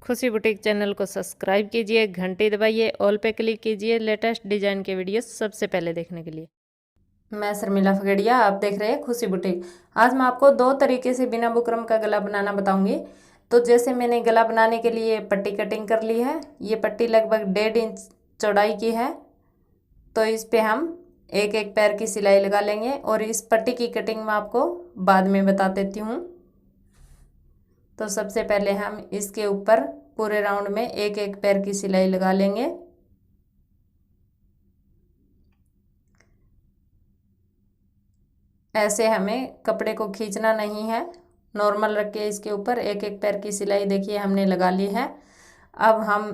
खुशी boutique channel को subscribe कीजिए, घंटी दबाइए, ऑल पे क्लिक कीजिए लेटेस्ट डिजाइन के वीडियो सबसे पहले देखने के लिए। मैं शर्मिला फगड़िया, आप देख रहे हैं खुशी बुटीक। आज मैं आपको दो तरीके से बिना बुकरम का गला बनाना बताऊंगी। तो जैसे मैंने गला बनाने के लिए पट्टी कटिंग कर ली है। ये पट्टी लगभग 1.5 इंच चौड़ाई की है। तो इस पे हम एक एक पैर की सिलाई लगा लेंगे और इस पट्टी की कटिंग मैं आपको बाद में बता देती हूँ। तो सबसे पहले हम इसके ऊपर पूरे राउंड में एक एक पैर की सिलाई लगा लेंगे। ऐसे हमें कपड़े को खींचना नहीं है, नॉर्मल रख के इसके ऊपर एक एक पैर की सिलाई देखिए हमने लगा ली है। अब हम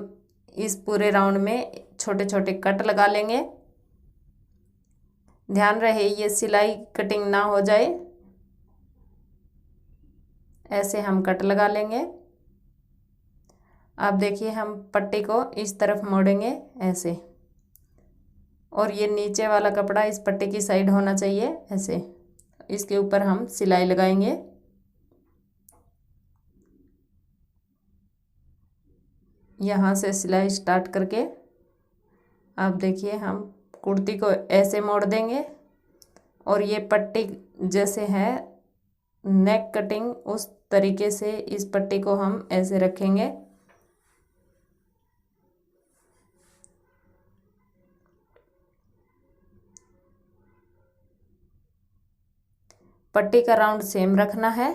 इस पूरे राउंड में छोटे छोटे कट लगा लेंगे। ध्यान रहे ये सिलाई कटिंग ना हो जाए, ऐसे हम कट लगा लेंगे। अब देखिए हम पट्टी को इस तरफ मोड़ेंगे ऐसे, और ये नीचे वाला कपड़ा इस पट्टी की साइड होना चाहिए ऐसे। इसके ऊपर हम सिलाई लगाएंगे। यहाँ से सिलाई स्टार्ट करके अब देखिए हम कुर्ती को ऐसे मोड़ देंगे, और ये पट्टी जैसे है नेक कटिंग उस तरीके से इस पट्टी को हम ऐसे रखेंगे। पट्टी का राउंड सेम रखना है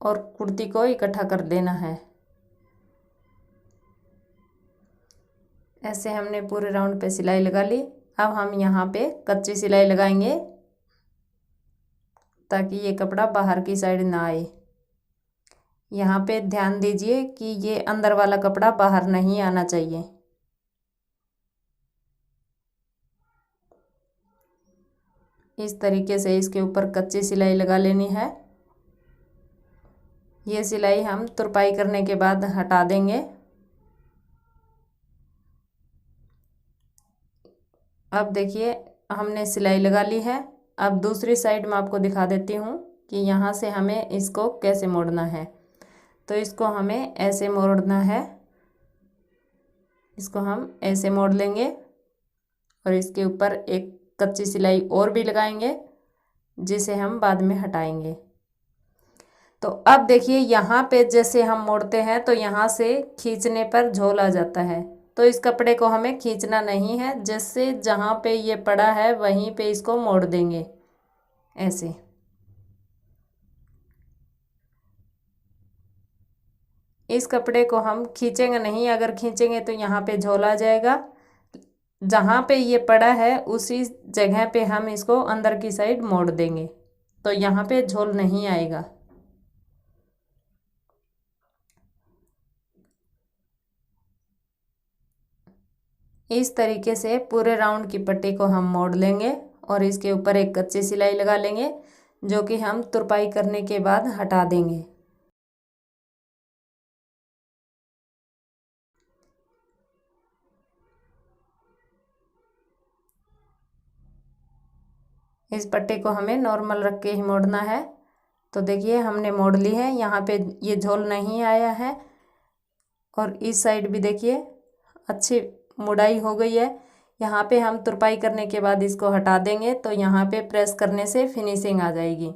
और कुर्ती को इकट्ठा कर देना है। ऐसे हमने पूरे राउंड पे सिलाई लगा ली। अब हम यहाँ पे कच्ची सिलाई लगाएंगे ताकि ये कपड़ा बाहर की साइड ना आए। यहाँ पे ध्यान दीजिए कि ये अंदर वाला कपड़ा बाहर नहीं आना चाहिए। इस तरीके से इसके ऊपर कच्ची सिलाई लगा लेनी है। ये सिलाई हम तुरपाई करने के बाद हटा देंगे। अब देखिए हमने सिलाई लगा ली है। अब दूसरी साइड में आपको दिखा देती हूँ कि यहाँ से हमें इसको कैसे मोड़ना है। तो इसको हमें ऐसे मोड़ना है, इसको हम ऐसे मोड़ लेंगे और इसके ऊपर एक कच्ची सिलाई और भी लगाएंगे जिसे हम बाद में हटाएंगे। तो अब देखिए यहाँ पे जैसे हम मोड़ते हैं तो यहाँ से खींचने पर झोल आ जाता है। तो इस कपड़े को हमें खींचना नहीं है, जैसे जहाँ पे ये पड़ा है वहीं पे इसको मोड़ देंगे ऐसे। इस कपड़े को हम खींचेंगे नहीं, अगर खींचेंगे तो यहाँ पे झोल आ जाएगा। जहाँ पे ये पड़ा है उसी जगह पे हम इसको अंदर की साइड मोड़ देंगे, तो यहाँ पे झोल नहीं आएगा। इस तरीके से पूरे राउंड की पट्टी को हम मोड़ लेंगे और इसके ऊपर एक कच्ची सिलाई लगा लेंगे जो कि हम तुरपाई करने के बाद हटा देंगे। इस पट्टी को हमें नॉर्मल रख के ही मोड़ना है। तो देखिए हमने मोड़ ली है, यहाँ पे ये झोल नहीं आया है, और इस साइड भी देखिए अच्छी मुड़ाई हो गई है। यहाँ पे हम तुरपाई करने के बाद इसको हटा देंगे तो यहाँ पे प्रेस करने से फिनिशिंग आ जाएगी।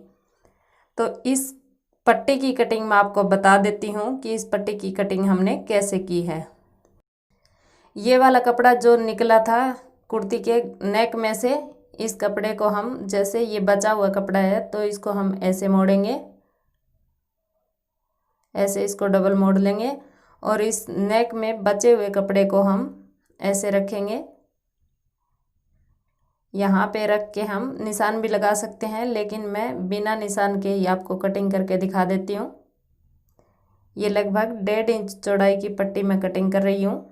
तो इस पट्टी की कटिंग मैं आपको बता देती हूँ कि इस पट्टी की कटिंग हमने कैसे की है। ये वाला कपड़ा जो निकला था कुर्ती के नेक में से, इस कपड़े को हम जैसे ये बचा हुआ कपड़ा है तो इसको हम ऐसे मोड़ेंगे, ऐसे इसको डबल मोड़ लेंगे और इस नेक में बचे हुए कपड़े को हम ऐसे रखेंगे। यहाँ पे रख के हम निशान भी लगा सकते हैं, लेकिन मैं बिना निशान के ही आपको कटिंग करके दिखा देती हूँ। ये लगभग 1.5 इंच चौड़ाई की पट्टी में कटिंग कर रही हूँ।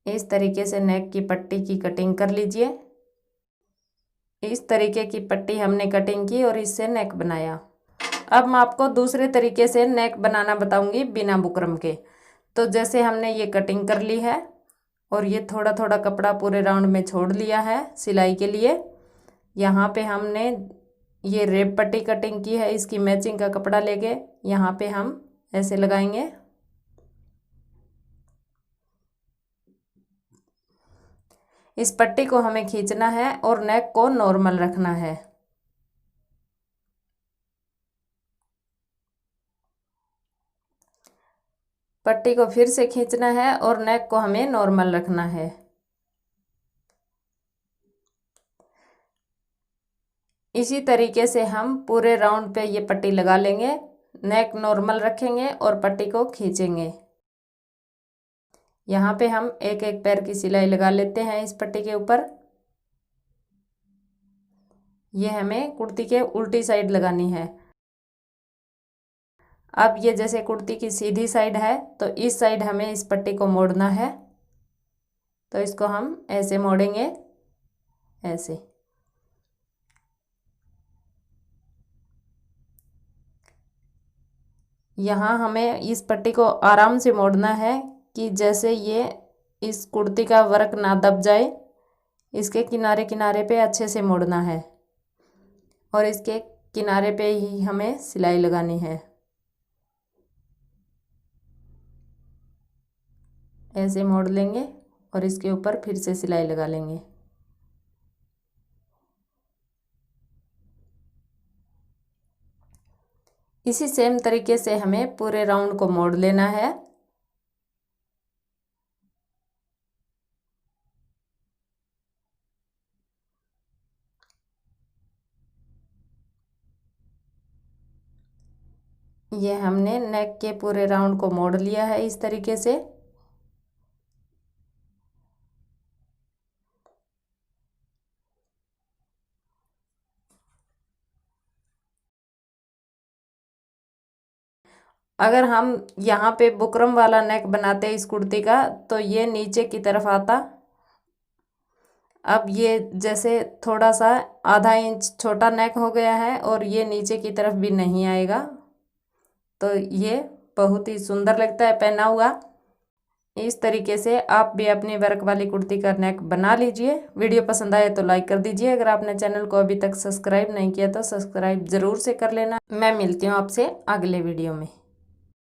इस तरीके से नेक की पट्टी की कटिंग कर लीजिए। इस तरीके की पट्टी हमने कटिंग की और इससे नेक बनाया। अब मैं आपको दूसरे तरीके से नेक बनाना बताऊंगी बिना बुकरम के। तो जैसे हमने ये कटिंग कर ली है और ये थोड़ा थोड़ा कपड़ा पूरे राउंड में छोड़ लिया है सिलाई के लिए। यहाँ पे हमने ये रेप पट्टी कटिंग की है, इसकी मैचिंग का कपड़ा लेके यहाँ पे हम ऐसे लगाएंगे। इस पट्टी को हमें खींचना है और नेक को नॉर्मल रखना है। पट्टी को फिर से खींचना है और नेक को हमें नॉर्मल रखना है। इसी तरीके से हम पूरे राउंड पे ये पट्टी लगा लेंगे। नेक नॉर्मल रखेंगे और पट्टी को खींचेंगे। यहाँ पे हम एक एक पैर की सिलाई लगा लेते हैं इस पट्टी के ऊपर। ये हमें कुर्ती के उल्टी साइड लगानी है। अब ये जैसे कुर्ती की सीधी साइड है तो इस साइड हमें इस पट्टी को मोड़ना है। तो इसको हम ऐसे मोड़ेंगे, ऐसे। यहाँ हमें इस पट्टी को आराम से मोड़ना है कि जैसे ये इस कुर्ती का वर्क ना दब जाए। इसके किनारे किनारे पे अच्छे से मोड़ना है और इसके किनारे पे ही हमें सिलाई लगानी है। ऐसे मोड़ लेंगे और इसके ऊपर फिर से सिलाई लगा लेंगे। इसी सेम तरीके से हमें पूरे राउंड को मोड़ लेना है। ये हमने नेक के पूरे राउंड को मोड़ लिया है इस तरीके से। अगर हम यहाँ पे बुकरम वाला नेक बनाते इस कुर्ती का तो ये नीचे की तरफ आता। अब ये जैसे थोड़ा सा आधा इंच छोटा नेक हो गया है और ये नीचे की तरफ भी नहीं आएगा, तो ये बहुत ही सुंदर लगता है पहना हुआ। इस तरीके से आप भी अपनी वर्क वाली कुर्ती का नेक बना लीजिए। वीडियो पसंद आए तो लाइक कर दीजिए। अगर आपने चैनल को अभी तक सब्सक्राइब नहीं किया तो सब्सक्राइब ज़रूर से कर लेना। मैं मिलती हूँ आपसे अगले वीडियो में।